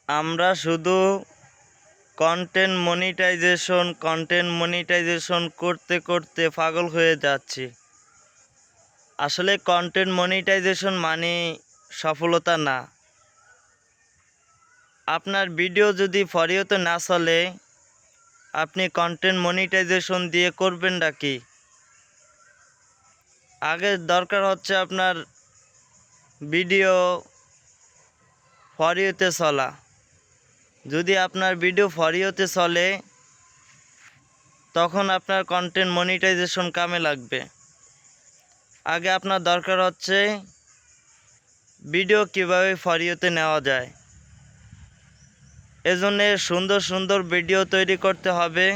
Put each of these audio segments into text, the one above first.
আমরা শুধু content monetization করতে করতে পাগল হয়ে যাচ্ছি। আসলে কন্টেন্ট মনিটাইজেশন মানে সফলতা না। আপনার ভিডিও যদি ফর ইউতে না চলে, আপনি কন্টেন্ট মনিটাইজেশন দিয়ে করবেনটা কি? আগে দরকার হচ্ছে আপনার ভিডিও ফর ইউতে চলা। যদি আপনার ভিডিও ফর ইউতে চলে, তখন আপনার কন্টেন্ট মনিটাইজেশন কামে লাগবে। আগে আপনার দরকার হচ্ছে ভিডিও কীভাবে ফর ইউতে নেওয়া যায়। এজন্য সুন্দর সুন্দর ভিডিও তৈরি করতে হবে,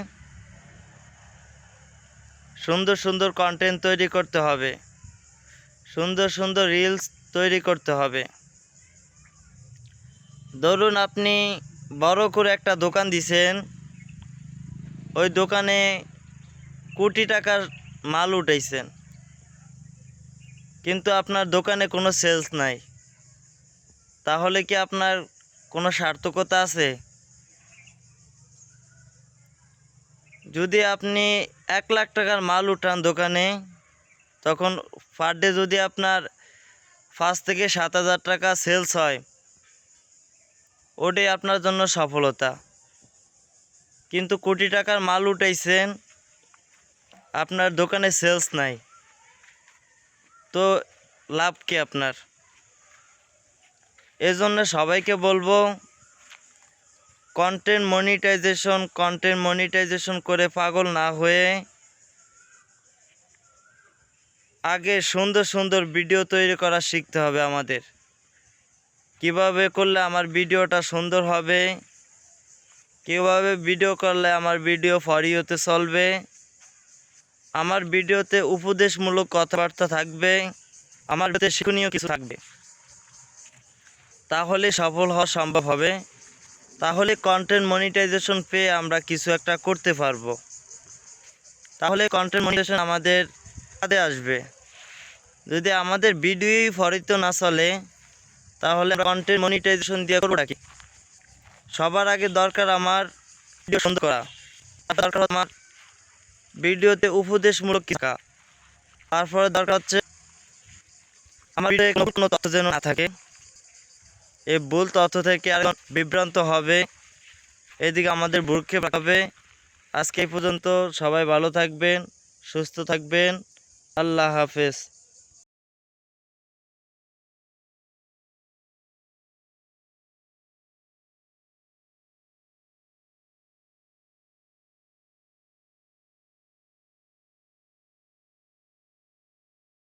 সুন্দর সুন্দর কন্টেন্ট তৈরি করতে হবে, সুন্দর সুন্দর রিলস তৈরি করতে হবে। ধরুন আপনি বড় করে একটা দোকান দিছেন, ওই দোকানে কোটি টাকার মাল উঠাইছেন, কিন্তু আপনার দোকানে কোনো সেলস নাই। তাহলে কি আপনার কোনো সার্থকতা আছে? যদি আপনি 1 লাখ টাকার মাল উঠান দোকানে, তখন পার ডে যদি আপনার 5 থেকে 7 হাজার টাকা সেলস হয়, ওটাই আপনার জন্য সফলতা। কিন্তু কোটি টাকার মাল উঠাইছেন, আপনার দোকানে সেলস নাই, তো লাভ কি আপনার? এজন্য সবাইকে বলবো, কন্টেন্ট মনিটাইজেশন করে পাগল না হয়ে আগে সুন্দর সুন্দর ভিডিও তৈরি করা শিখতে হবে আমাদের। কিভাবে করলে আমার ভিডিওটা সুন্দর হবে, কিভাবে ভিডিও করলে আমার ভিডিও ফর ইউতে চলবে, আমার ভিডিওতে উপদেশমূলক কথাবার্তা থাকবে, আমার ভিডিওতে শিক্ষণীয় কিছু থাকবে, তাহলে সফল হওয়া সম্ভব হবে। তাহলে কন্টেন্ট মনিটাইজেশন পেয়ে আমরা কিছু একটা করতে পারবো। তাহলে কন্টেন্ট মনিটাইজেশন আমাদের কাজে আসবে। যদি আমাদের ভিডিওই ফর ইউতে না চলে, তাহলে কন্টেন্ট মনিটাইজেশন দিয়ে করবো নাকি? সবার আগে দরকার আমার ভিডিও সুন্দর করা, দরকার আমার ভিডিওতে উপদেশমূলক কিছু থাকা, তারপরে দরকার হচ্ছে আমার ভিডিওতে কোনো তথ্য যেন না থাকে। এই ভুল তথ্য থেকে আর বিভ্রান্ত হবে, এদিকে আমাদের ভ্রুক্ষেপ হবে। আজকে এই পর্যন্ত। সবাই ভালো থাকবেন, সুস্থ থাকবেন। আল্লাহ হাফেজ।